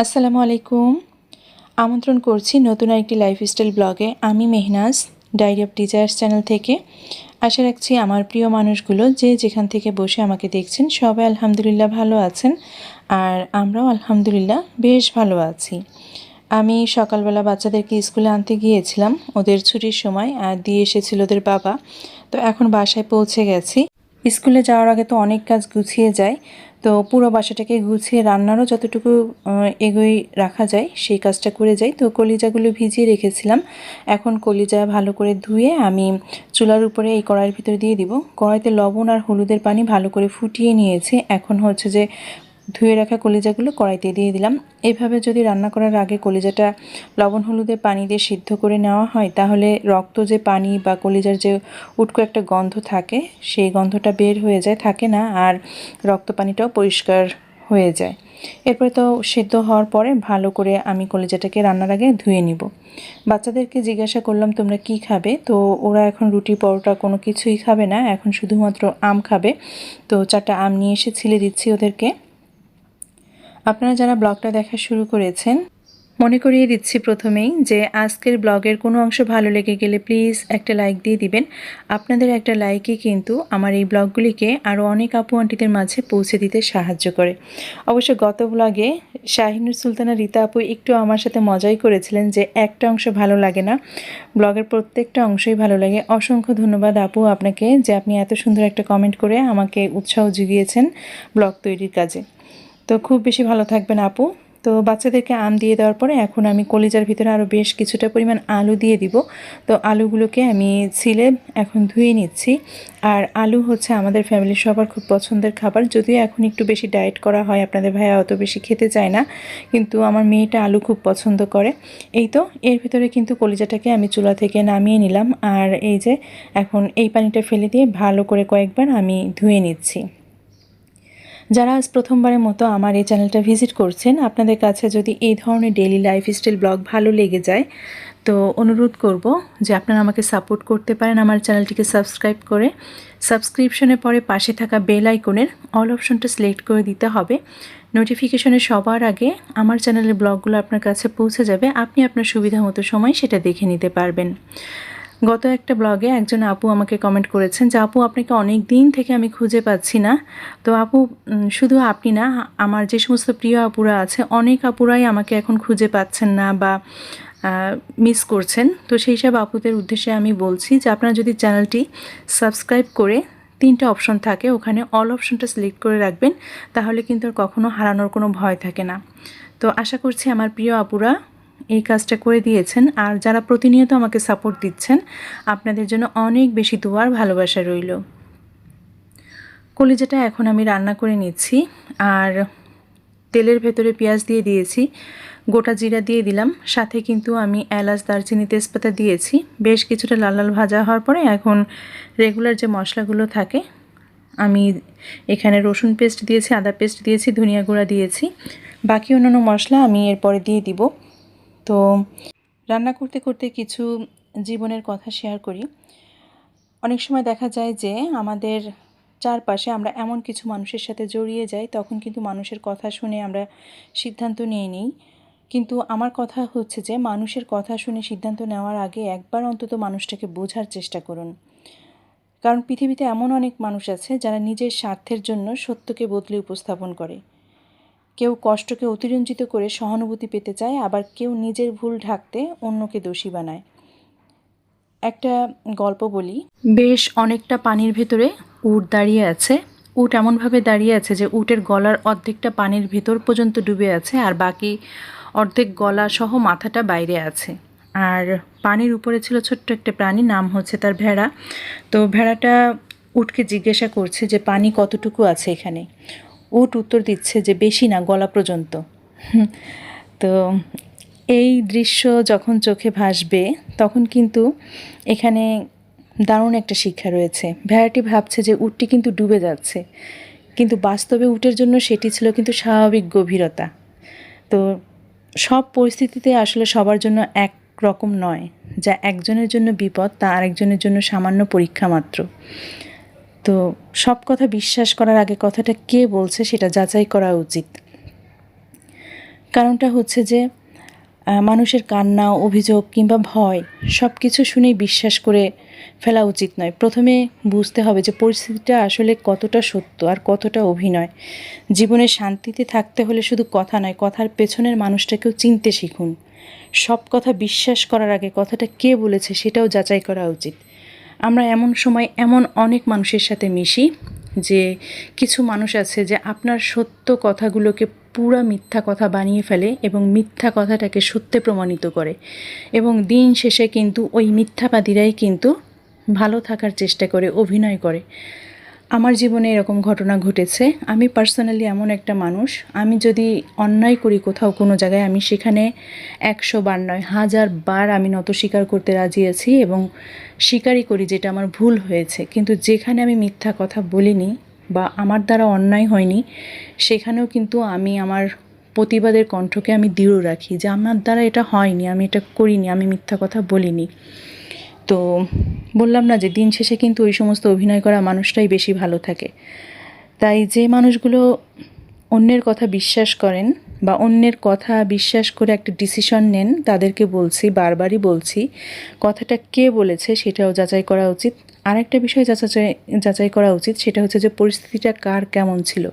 আসসালামু আলাইকুম। আমন্ত্রণ করছি নতুন একটি লাইফস্টাইল ব্লগে। আমি Mehnaz, diary of desires channel থেকে। আশা রাখছি আমার প্রিয় মানুষগুলো যে যেখান থেকে বসে আমাকে দেখছেন সবাই আলহামদুলিল্লাহ ভালো আছেন, আর আমরাও আলহামদুলিল্লাহ বেশ ভালো আছি। আমি সকালবেলা বাচ্চাদেরকে স্কুলে আনতে গিয়েছিলাম ওদের ছুটির সময়, আর দিয়ে এসেছিল ওদের বাবা। তো এখন বাসায় পৌঁছে গেছি। স্কুলে যাওয়ার আগে তো অনেক কাজ গুছিয়ে যায়, তো পুরো বাসাটাকে গুছিয়ে রান্নারও যতটুকু এগোই রাখা যায় সেই কাজটা করে যাই। তো কলিজাগুলো ভিজিয়ে রেখেছিলাম, এখন কলিজা ভালো করে ধুয়ে আমি চুলার উপরে এই কড়াইয়ের ভিতরে দিয়ে দিব। কড়াইতে লবণ আর হলুদের পানি ভালো করে ফুটিয়ে নিয়েছি। এখন হচ্ছে যে ধুয়ে রাখা কলিজাগুলো কড়াইতে দিয়ে দিলাম। এইভাবে যদি রান্না করার আগে কলিজাটা লবণ হলুদের পানি দিয়ে সিদ্ধ করে নেওয়া হয়, তাহলে রক্ত যে পানি বা কলিজার যে উটকো একটা গন্ধ থাকে সেই গন্ধটা বের হয়ে যায়, থাকে না, আর রক্ত পানিটাও পরিষ্কার হয়ে যায়। এরপরে তো সিদ্ধ হওয়ার পরে ভালো করে আমি কলিজাটাকে রান্নার আগে ধুয়ে নিব। বাচ্চাদেরকে জিজ্ঞাসা করলাম তোমরা কি খাবে, তো ওরা এখন রুটি পরোটা কোনো কিছুই খাবে না, এখন শুধুমাত্র আম খাবে। তো 4টা আম নিয়ে এসে ছিলে দিচ্ছি ওদেরকে। আপনারা যারা ব্লগটা দেখা শুরু করেছেন, মনে করিয়ে দিচ্ছি প্রথমেই যে আজকের ব্লগের কোনো অংশ ভালো লেগে গেলে প্লিজ একটা লাইক দিয়ে দিবেন। আপনাদের একটা লাইকই কিন্তু আমার এই ব্লগগুলিকে আরও অনেক আপু আন্টিদের মাঝে পৌঁছে দিতে সাহায্য করে। অবশ্য গত ব্লগে শাহিনুর সুলতানা রীতা আপু একটু আমার সাথে মজাই করেছিলেন যে একটা অংশ ভালো লাগে না, ব্লগের প্রত্যেকটা অংশই ভালো লাগে। অসংখ্য ধন্যবাদ আপু আপনাকে, যে আপনি এত সুন্দর একটা কমেন্ট করে আমাকে উৎসাহ জুগিয়েছেন ব্লগ তৈরির কাজে। তো খুব বেশি ভালো থাকবেন আপু। তো বাচ্চাদেরকে আম দিয়ে দেওয়ার পরে এখন আমি কলিজার ভিতরে আরও বেশ কিছুটা পরিমাণ আলু দিয়ে দিব। তো আলুগুলোকে আমি ছিলে এখন ধুয়ে নিচ্ছি। আর আলু হচ্ছে আমাদের ফ্যামিলির সবার খুব পছন্দের খাবার, যদিও এখন একটু বেশি ডায়েট করা হয়, আপনাদের ভাইয়া অত বেশি খেতে চায় না, কিন্তু আমার মেয়েটা আলু খুব পছন্দ করে। এই তো এর ভিতরে কিন্তু কলিজাটাকে আমি চুলা থেকে নামিয়ে নিলাম, আর এই যে এখন এই পানিটা ফেলে দিয়ে ভালো করে কয়েকবার আমি ধুয়ে নিচ্ছি। যারা আজ প্রথমবারের মতো আমার এই চ্যানেলটা ভিজিট করছেন, আপনাদের কাছে যদি এই ধরনের ডেইলি লাইফস্টাইল ব্লগ ভালো লেগে যায়, তো অনুরোধ করব যে আপনারা আমাকে সাপোর্ট করতে পারেন আমার চ্যানেলটিকে সাবস্ক্রাইব করে। সাবস্ক্রিপশনের পরে পাশে থাকা বেল আইকনের অল অপশনটা সিলেক্ট করে দিতে হবে। নোটিফিকেশনে সবার আগে আমার চ্যানেলের ব্লগগুলো আপনার কাছে পৌঁছে যাবে, আপনি আপনার সুবিধা মতো সময় সেটা দেখে নিতে পারবেন। গত একটা ব্লগে একজন আপু আমাকে কমেন্ট করেছেন যে আপু আপনাকে অনেক দিন থেকে আমি খুঁজে পাচ্ছি না। তো আপু, শুধু আপনি না, আমার যে সমস্ত প্রিয় আপুরা আছে অনেক আপুরাই আমাকে এখন খুঁজে পাচ্ছেন না বা মিস করছেন। তো সেই সব আপুদের উদ্দেশ্যে আমি বলছি যে আপনারা যদি চ্যানেলটি সাবস্ক্রাইব করে 3টা অপশন থাকে, ওখানে অল অপশনটা সিলেক্ট করে রাখবেন, তাহলে কিন্তু আর কখনো হারানোর কোনো ভয় থাকে না। তো আশা করছি আমার প্রিয় আপুরা এই কাজটা করে দিয়েছেন, আর যারা প্রতিনিয়ত আমাকে সাপোর্ট দিচ্ছেন আপনাদের জন্য অনেক বেশি দোয়ার ভালোবাসা রইল। কলিজাটা এখন আমি রান্না করে নিচ্ছি, আর তেলের ভেতরে পেঁয়াজ দিয়ে দিয়েছি, গোটা জিরা দিয়ে দিলাম, সাথে কিন্তু আমি এলাচ দারচিনি তেজপাতা দিয়েছি। বেশ কিছুটা লাল লাল ভাজা হওয়ার পরে এখন রেগুলার যে মশলাগুলো থাকে, আমি এখানে রসুন পেস্ট দিয়েছি, আদা পেস্ট দিয়েছি, ধনিয়া গুঁড়া দিয়েছি, বাকি অন্যান্য মশলা আমি এরপরে দিয়ে দিব। তো রান্না করতে করতে কিছু জীবনের কথা শেয়ার করি। অনেক সময় দেখা যায় যে আমাদের চারপাশে আমরা এমন কিছু মানুষের সাথে জড়িয়ে যাই, তখন কিন্তু মানুষের কথা শুনে আমরা সিদ্ধান্ত নিয়ে নিই। কিন্তু আমার কথা হচ্ছে যে মানুষের কথা শুনে সিদ্ধান্ত নেওয়ার আগে একবার অন্তত মানুষটাকে বোঝার চেষ্টা করুন। কারণ পৃথিবীতে এমন অনেক মানুষ আছে যারা নিজের স্বার্থের জন্য সত্যকে বদলে উপস্থাপন করে। কেউ কষ্টকে অতিরঞ্জিত করে সহানুভূতি পেতে চায়, আবার কেউ নিজের ভুল ঢাকতে অন্যকে দোষী বানায়। একটা গল্প বলি। বেশ অনেকটা পানির ভেতরে উট দাঁড়িয়ে আছে। উট এমনভাবে দাঁড়িয়ে আছে যে উটের গলার অর্ধেকটা পানির ভেতর পর্যন্ত ডুবে আছে, আর বাকি অর্ধেক গলা সহ মাথাটা বাইরে আছে। আর পানির উপরে ছিল ছোট্ট একটা প্রাণী, নাম হচ্ছে তার ভেড়া। তো ভেড়াটা উটকে জিজ্ঞাসা করছে যে পানি কতটুকু আছে এখানে। উট উত্তর দিচ্ছে যে বেশি না, গলা পর্যন্ত। তো এই দৃশ্য যখন চোখে ভাসবে তখন কিন্তু এখানে দারুণ একটা শিক্ষা রয়েছে। ভেড়াটি ভাবছে যে উটটি কিন্তু ডুবে যাচ্ছে, কিন্তু বাস্তবে উটের জন্য সেটি ছিল কিন্তু স্বাভাবিক গভীরতা। তো সব পরিস্থিতিতে আসলে সবার জন্য এক রকম নয়, যা একজনের জন্য বিপদ তা আরেকজনের জন্য সামান্য পরীক্ষা মাত্র। তো সব কথা বিশ্বাস করার আগে কথাটা কে বলছে সেটা যাচাই করা উচিত। কারণটা হচ্ছে যে মানুষের কান্না, অভিযোগ কিংবা ভয় সব কিছু শুনেই বিশ্বাস করে ফেলা উচিত নয়। প্রথমে বুঝতে হবে যে পরিস্থিতিটা আসলে কতটা সত্য আর কতটা অভিনয়। জীবনে শান্তিতে থাকতে হলে শুধু কথা নয়, কথার পেছনের মানুষটাকেও চিনতে শিখুন। সব কথা বিশ্বাস করার আগে কথাটা কে বলেছে সেটাও যাচাই করা উচিত। আমরা এমন সময় এমন অনেক মানুষের সাথে মিশি যে কিছু মানুষ আছে যে আপনার সত্য কথাগুলোকে পুরা মিথ্যা কথা বানিয়ে ফেলে এবং মিথ্যা কথাটাকে সত্যে প্রমাণিত করে, এবং দিন শেষে কিন্তু ওই মিথ্যাবাদীরাই কিন্তু ভালো থাকার চেষ্টা করে, অভিনয় করে। আমার জীবনে এরকম ঘটনা ঘটেছে। আমি পার্সোনালি এমন একটা মানুষ, আমি যদি অন্যায় করি কোথাও কোনো জায়গায়, আমি সেখানে 100 বার নয় 1000 বার আমি নত স্বীকার করতে রাজি আছি এবং স্বীকারই করি যেটা আমার ভুল হয়েছে। কিন্তু যেখানে আমি মিথ্যা কথা বলিনি বা আমার দ্বারা অন্যায় হয়নি, সেখানেও কিন্তু আমি আমার প্রতিবাদের কণ্ঠকে আমি দৃঢ় রাখি যে আমার দ্বারা এটা হয়নি, আমি এটা করিনি, আমি মিথ্যা কথা বলিনি। তো বললাম না যে দিন শেষে কিন্তু ওই সমস্ত অভিনয় করা মানুষটাই বেশি ভালো থাকে। তাই যে মানুষগুলো অন্যের কথা বিশ্বাস করেন বা অন্যের কথা বিশ্বাস করে একটা ডিসিশন নেন, তাদেরকে বলছি, বারবারই বলছি, কথাটা কে বলেছে সেটাও যাচাই করা উচিত। আরেকটা বিষয় যাচাই করা উচিত, সেটা হচ্ছে যে পরিস্থিতিটা কার কেমন ছিল।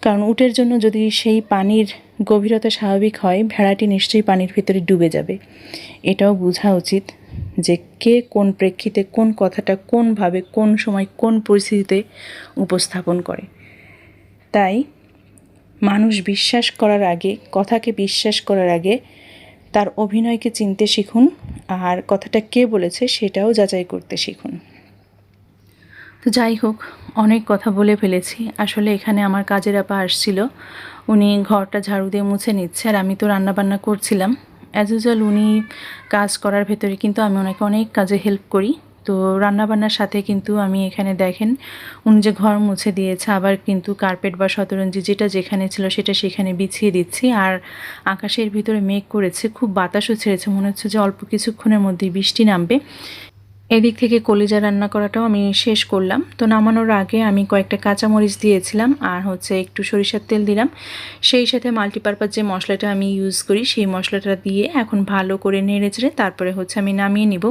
কারণ উটের জন্য যদি সেই পানির গভীরতা স্বাভাবিক হয়, ভেড়াটি নিশ্চয়ই পানির ভিতরে ডুবে যাবে। এটাও বোঝা উচিত যে কে কোন প্রেক্ষিতে কোন কথাটা কোনভাবে কোন সময় কোন পরিস্থিতিতে উপস্থাপন করে। তাই মানুষ বিশ্বাস করার আগে, কথাকে বিশ্বাস করার আগে তার অভিনয়কে চিনতে শিখুন, আর কথাটা কে বলেছে সেটাও যাচাই করতে শিখুন। তো যাই হোক, অনেক কথা বলে ফেলেছি। আসলে এখানে আমার কাজের আপা আসছিল, উনি ঘরটা ঝাড়ু দিয়ে মুছে নিচ্ছে আর আমি তো রান্নাবান্না করছিলাম। অ্যাজ ইউজুয়াল উনি কাজ করার ভেতরে কিন্তু আমি ওনাকে অনেক কাজে হেল্প করি। তো রান্নাবান্নার সাথে কিন্তু আমি এখানে দেখেন উনি যে ঘর মুছে দিয়েছে, আবার কিন্তু কার্পেট বা শতরঞ্জি যেটা যেখানে ছিল সেটা সেখানে বিছিয়ে দিচ্ছি। আর আকাশের ভিতরে মেঘ করেছে, খুব বাতাসও ছেড়েছে, মনে হচ্ছে যে অল্প কিছুক্ষণের মধ্যেই বৃষ্টি নামবে। এদিক থেকে কলিজা রান্না করাটাও আমি শেষ করলাম। তো নামানোর আগে আমি কয়েকটা কাঁচামরিচ দিয়েছিলাম আর হচ্ছে একটু সরিষার তেল দিলাম। সেই সাথে মাল্টিপারপাস যে মশলাটা আমি ইউজ করি সেই মশলাটা দিয়ে এখন ভালো করে নেড়ে চেড়ে তারপরে হচ্ছে আমি নামিয়ে নিব।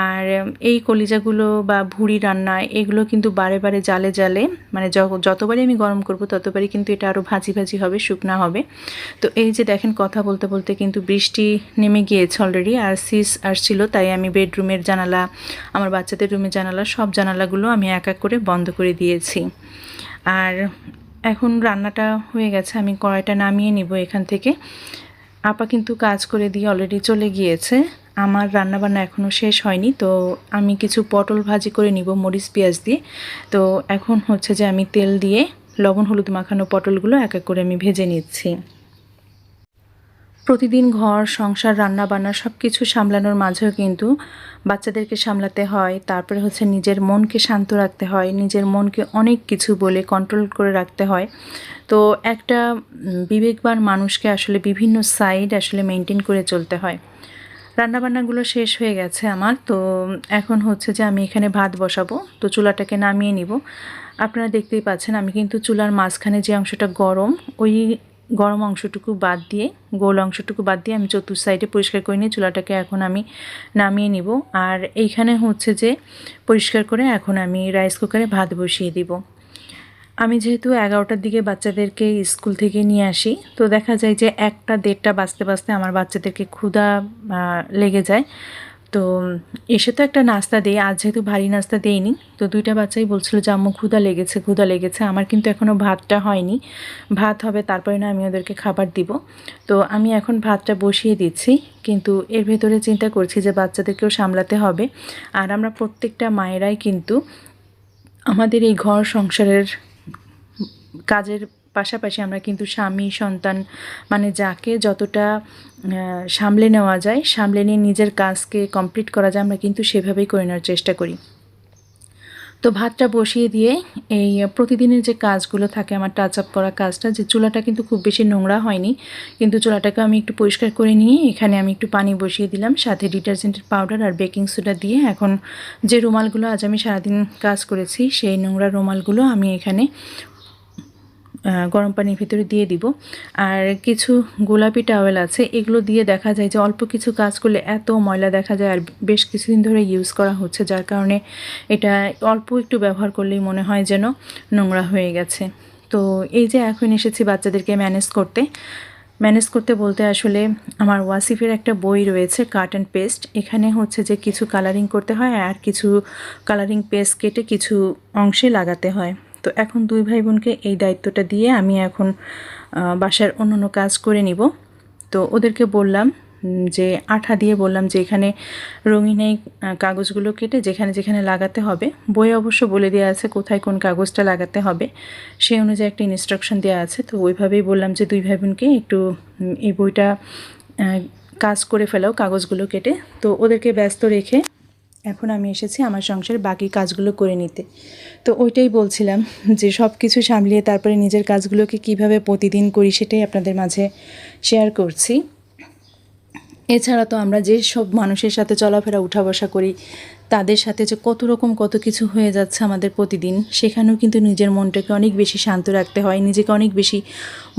আর এই কলিজাগুলো বা ভুঁড়ি রান্না এগুলো কিন্তু বারে বারে জালে জালে, মানে যতবারই আমি গরম করব ততবারই কিন্তু এটা আরও ভাজি ভাজি হবে, শুকনা হবে। তো এই যে দেখেন কথা বলতে বলতে কিন্তু বৃষ্টি নেমে গিয়েছে অলরেডি, আর সিস আসছিল, তাই আমি বেডরুমের জানালা, আমার বাচ্চাদের রুমের জানালা, সব জানালাগুলো আমি এক এক করে বন্ধ করে দিয়েছি। আর এখন রান্নাটা হয়ে গেছে, আমি কড়াইটা নামিয়ে নিব এখান থেকে। আপা কিন্তু কাজ করে দিয়ে অলরেডি চলে গিয়েছে। আমার রান্নাবান্না এখনও শেষ হয়নি, তো আমি কিছু পটল ভাজি করে নিব মরিচ পেঁয়াজ দিয়ে। তো এখন হচ্ছে যে আমি তেল দিয়ে লবণ হলুদ মাখানো পটলগুলো এক এক করে আমি ভেজে নিচ্ছি। প্রতিদিন ঘর সংসার রান্না বান্না সব কিছু সামলানোর মাঝেও কিন্তু বাচ্চাদেরকে সামলাতে হয়, তারপরে হচ্ছে নিজের মনকে শান্ত রাখতে হয়, নিজের মনকে অনেক কিছু বলে কন্ট্রোল করে রাখতে হয়। তো একটা বিবেকবান মানুষকে আসলে বিভিন্ন সাইড আসলে মেনটেন করে চলতে হয়। রান্নাবান্নাগুলো শেষ হয়ে গেছে আমার। তো এখন হচ্ছে যে আমি এখানে ভাত বসাবো, তো চুলাটাকে নামিয়ে নিব। আপনারা দেখতেই পাচ্ছেন আমি কিন্তু চুলার মাঝখানে যে অংশটা গরম, ওই গরম অংশটুকু বাদ দিয়ে, গোল অংশটুকু বাদ দিয়ে আমি চতুর্থ সাইডে পরিষ্কার করে নিয়ে চুলাটাকে এখন আমি নামিয়ে নিব। আর এইখানে হচ্ছে যে পরিষ্কার করে এখন আমি রাইস কুকারে ভাত বসিয়ে দিব। আমি যেহেতু 11টার দিকে বাচ্চাদেরকে স্কুল থেকে নিয়ে আসি, তো দেখা যায় যে 1টা 1:30 বাজতে বাজতে আমার বাচ্চাদেরকে ক্ষুধা লেগে যায়। তো এসে তো একটা নাস্তা দিই, আজ যেহেতু ভারী নাস্তা দেইনি, তো 2টা বাচ্চাই বলছিল যে আম্মু ক্ষুধা লেগেছে ক্ষুধা লেগেছে। আমার কিন্তু এখনও ভাতটা হয়নি, ভাত হবে তারপরে না আমি ওদেরকে খাবার দিব। তো আমি এখন ভাতটা বসিয়ে দিচ্ছি, কিন্তু এর ভেতরে চিন্তা করছি যে বাচ্চাদেরকেও সামলাতে হবে। আর আমরা প্রত্যেকটা মায়েরাই কিন্তু আমাদের এই ঘর সংসারের কাজের পাশাপাশি আমরা কিন্তু স্বামী সন্তান মানে যাকে যতটা সামলে নেওয়া যায়, সামলে নিয়ে নিজের কাজকে কমপ্লিট করা যায়, আমরা কিন্তু সেভাবেই করে নেওয়ার চেষ্টা করি। তো ভাতটা বসিয়ে দিয়ে এই প্রতিদিনের যে কাজগুলো থাকে আমার টাচ আপ করা কাজটা, যে চুলাটা কিন্তু খুব বেশি নোংরা হয়নি, কিন্তু চুলাটাকে আমি একটু পরিষ্কার করে নিয়ে এখানে আমি একটু পানি বসিয়ে দিলাম, সাথে ডিটারজেন্টের পাউডার আর বেকিং সোডা দিয়ে এখন যে রুমালগুলো আজ আমি সারাদিন কাজ করেছি সেই নোংরা রুমালগুলো আমি এখানে গরম পানির ভিতরে দিয়ে দিব। আর কিছু গোলাপি টাওয়েল আছে, এগুলো দিয়ে দেখা যায় যে অল্প কিছু কাজ করলে এত ময়লা দেখা যায়, আর বেশ কিছুদিন ধরে ইউজ করা হচ্ছে, যার কারণে এটা অল্প একটু ব্যবহার করলেই মনে হয় যেন নোংরা হয়ে গেছে। তো এই যে এখন এসেছি বাচ্চাদেরকে ম্যানেজ করতে বলতে আসলে আমার ওয়াসিফের একটা বই রয়েছে কাট অ্যান্ড পেস্ট, এখানে হচ্ছে যে কিছু কালারিং করতে হয় আর কিছু কালারিং পেস্ট কেটে কিছু অংশে লাগাতে হয়। তো এখন দুই ভাই বোনকে এই দায়িত্বটা দিয়ে আমি এখন বাসার অন্যান্য কাজ করে নিব। তো ওদেরকে বললাম যে আঠা দিয়ে বললাম যে এখানে রঙিন এই কাগজগুলো কেটে যেখানে যেখানে লাগাতে হবে, বই অবশ্য বলে দেওয়া আছে কোথায় কোন কাগজটা লাগাতে হবে, সেই অনুযায়ী একটা ইনস্ট্রাকশন দেওয়া আছে। তো ওইভাবেই বললাম যে দুই ভাই বোনকে একটু এই বইটা কাজ করে ফেলাও কাগজগুলো কেটে। তো ওদেরকে ব্যস্ত রেখে এখন আমি এসেছি আমার সংসারের বাকি কাজগুলো করে নিতে। তো ওইটাই বলছিলাম যে সব কিছু সামলিয়ে তারপরে নিজের কাজগুলোকে কিভাবে প্রতিদিন করি সেটাই আপনাদের মাঝে শেয়ার করছি। এছাড়া তো আমরা যে সব মানুষের সাথে চলাফেরা উঠা বসা করি তাদের সাথে যে কত রকম কত কিছু হয়ে যাচ্ছে আমাদের প্রতিদিন, সেখানেও কিন্তু নিজের মনটাকে অনেক বেশি শান্ত রাখতে হয়, নিজেকে অনেক বেশি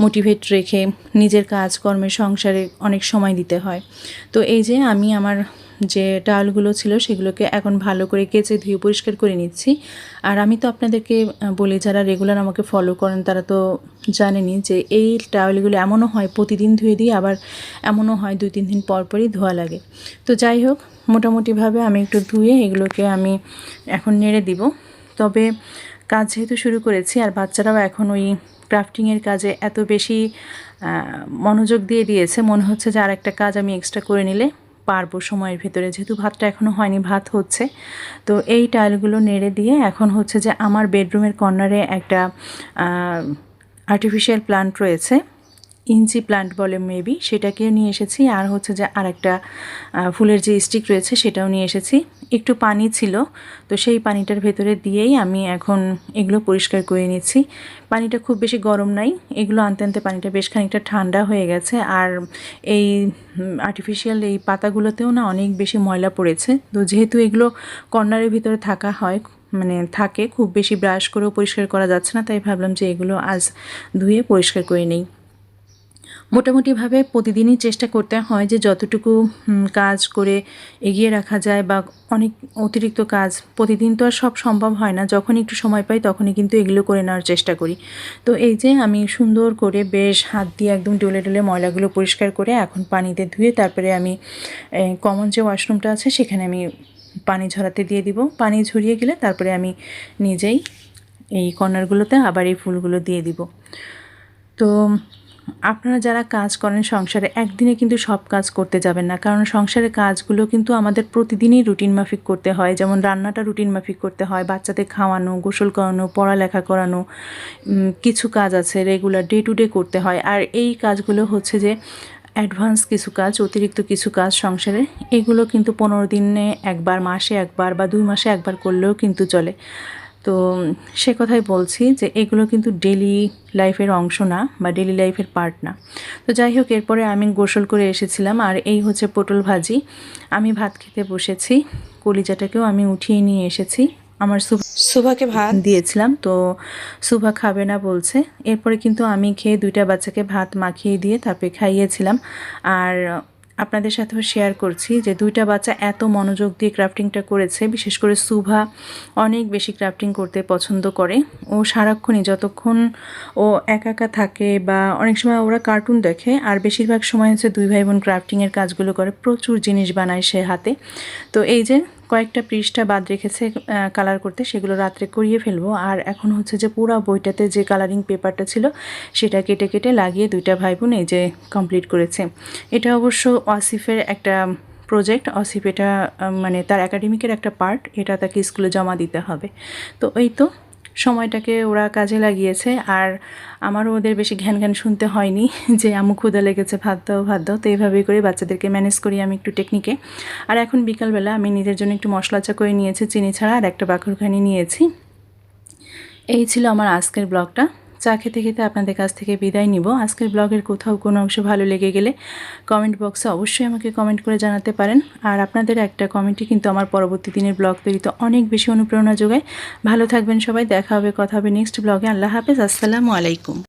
মোটিভেট রেখে নিজের কাজকর্মে সংসারে অনেক সময় দিতে হয়। তো এই যে আমি আমার যে টাওয়ালগুলো ছিল সেগুলোকে এখন ভালো করে কেচে ধুয়ে পরিষ্কার করে নিচ্ছি। আর আমি তো আপনাদেরকে বলি, যারা রেগুলার আমাকে ফলো করেন তারা তো জানেনই যে এই টাওয়ালগুলো এমনও হয় প্রতিদিন ধুয়ে দিই, আবার এমনও হয় 2-3 দিন পর পরই ধোয়া লাগে। তো যাই হোক, মোটামুটিভাবে আমি একটু ধুয়ে এগুলোকে আমি এখন নেড়ে দিব। তবে কাজ যেহেতু শুরু করেছি আর বাচ্চারাও এখন ওই ক্রাফটিংয়ের কাজে এত বেশি মনোযোগ দিয়ে দিয়েছে, মনে হচ্ছে যে আর একটা কাজ আমি এক্সট্রা করে নিলে পারবো সময়ের ভেতরে, যেহেতু ভাতটা এখনও হয়নি, ভাত হচ্ছে। তো এই টাইলগুলো নেড়ে দিয়ে এখন হচ্ছে যে আমার বেডরুমের কর্নারে একটা আর্টিফিশিয়াল প্লান্ট রয়েছে, ইঞ্চি প্লান্ট বলে মেবি, সেটাকেও নিয়ে এসেছি। আর হচ্ছে যে আর একটা ফুলের যে স্টিক রয়েছে সেটাও নিয়ে এসেছি। একটু পানি ছিল, তো সেই পানিটার ভেতরে দিয়েই আমি এখন এগুলো পরিষ্কার করে নিচ্ছি। পানিটা খুব বেশি গরম নাই, এগুলো আনতে আনতে পানিটা বেশ খানিকটা ঠান্ডা হয়ে গেছে। আর এই আর্টিফিশিয়াল এই পাতাগুলোতেও না অনেক বেশি ময়লা পড়েছে। তো যেহেতু এগুলো কর্নারের ভিতরে থাকা হয়, মানে থাকে, খুব বেশি ব্রাশ করেও পরিষ্কার করা যাচ্ছে না, তাই ভাবলাম যে এগুলো আজ ধুয়ে পরিষ্কার করে নিই। মোটামুটিভাবে প্রতিদিনই চেষ্টা করতে হয় যে যতটুকু কাজ করে এগিয়ে রাখা যায়, বা অনেক অতিরিক্ত কাজ প্রতিদিন তো আর সব সম্ভব হয় না, যখন একটু সময় পাই তখনই কিন্তু এগুলো করে নেওয়ার চেষ্টা করি। তো এই যে আমি সুন্দর করে বেশ হাত দিয়ে একদম ডলে ডলে ময়লাগুলো পরিষ্কার করে এখন পানিতে ধুয়ে তারপরে আমি কমন যে ওয়াশরুমটা আছে সেখানে আমি পানি ঝরাতে দিয়ে দিব। পানি ঝরিয়ে গেলে তারপরে আমি নিজেই এই কর্নারগুলোতে আবার এই ফুলগুলো দিয়ে দিব। তো আপনারা যারা কাজ করেন সংসারে, একদিনে কিন্তু সব কাজ করতে যাবেন না, কারণ সংসারের কাজগুলো কিন্তু আমাদের প্রতিদিনই রুটিন মাফিক করতে হয়। যেমন রান্নাটা রুটিন মাফিক করতে হয়, বাচ্চাদের খাওয়ানো, গোসল করানো, পড়ালেখা করানো, কিছু কাজ আছে রেগুলার ডে টু ডে করতে হয়। আর এই কাজগুলো হচ্ছে যে অ্যাডভান্স কিছু কাজ, অতিরিক্ত কিছু কাজ সংসারে, এগুলো কিন্তু 15 দিনে একবার, মাসে একবার বা 2 মাসে একবার করলেও কিন্তু চলে। তো সে কথাই বলছি যে এগুলো কিন্তু ডেলি লাইফের অংশ না, বা ডেলি লাইফের পার্ট না। তো যাই হোক, এরপরে আমি গোসল করে এসেছিলাম। আর এই হচ্ছে পটল ভাজি, আমি ভাত খেতে বসেছি, কলিজাটাকেও আমি উঠিয়ে নিয়ে এসেছি। আমার সুভাকে ভাত দিয়েছিলাম, তো সুভা খাবে না বলছে। এরপরে কিন্তু আমি খেয়ে 2টা বাচ্চাকে ভাত মাখিয়ে দিয়ে তারপরে খাইয়েছিলাম। আর আপনাদের সাথেও শেয়ার করছি যে 2টা বাচ্চা এত মনোযোগ দিয়ে ক্রাফটিংটা করেছে। বিশেষ করে সুভা অনেক বেশি ক্রাফটিং করতে পছন্দ করে। ও সারাক্ষণই, যতক্ষণ ও একা একা থাকে বা অনেক সময় ওরা কার্টুন দেখে, আর বেশিরভাগ সময় হচ্ছে 2 ভাই বোন ক্রাফটিংয়ের কাজগুলো করে, প্রচুর জিনিস বানায় সে হাতে। তো এই যে কয়েকটা পৃষ্ঠা বাদ রেখেছে কালার করতে, সেগুলো রাত্রে করিয়ে ফেলবো। আর এখন হচ্ছে যে পুরো বইটাতে যে কালারিং পেপারটা ছিল সেটা কেটে কেটে লাগিয়ে 2টা ভাই বোন এই যে কমপ্লিট করেছে। এটা অবশ্য ওয়াসিফের একটা প্রজেক্ট, অসিফ এটা মানে তার একাডেমিকের একটা পার্ট, এটা তাকে স্কুলে জমা দিতে হবে। তো এই তো সময়টাকে ওরা কাজে লাগিয়েছে। আর আমারও ওদের বেশি ঘ্যান ঘ্যান শুনতে হয়নি যে আম্মু ক্ষুধা লেগেছে, ভাত দাও ভাত দাও। তো এইভাবেই করে বাচ্চাদেরকে ম্যানেজ করি আমি একটু টেকনিকে। আর এখন বিকালবেলা আমি নিজের জন্য একটু মশলা চা করে নিয়েছি, চিনি ছাড়া, আর একটা বাখরখানি নিয়েছি। এই ছিল আমার আজকের ব্লগটা। চা খেতে খেতে আপনাদের কাছ থেকে বিদায় নিব। আজকের ব্লগের কোথাও কোনো অংশ ভালো লেগে গেলে কমেন্ট বক্সে অবশ্যই আমাকে কমেন্ট করে জানাতে পারেন। আর আপনাদের একটা কমেন্টই কিন্তু আমার পরবর্তী দিনের ব্লগ তৈরিতে অনেক বেশি অনুপ্রেরণা যোগায়। ভালো থাকবেন সবাই, দেখা হবে, কথা হবে নেক্সট ব্লগে। আল্লাহ হাফেজ, আসসালামু আলাইকুম।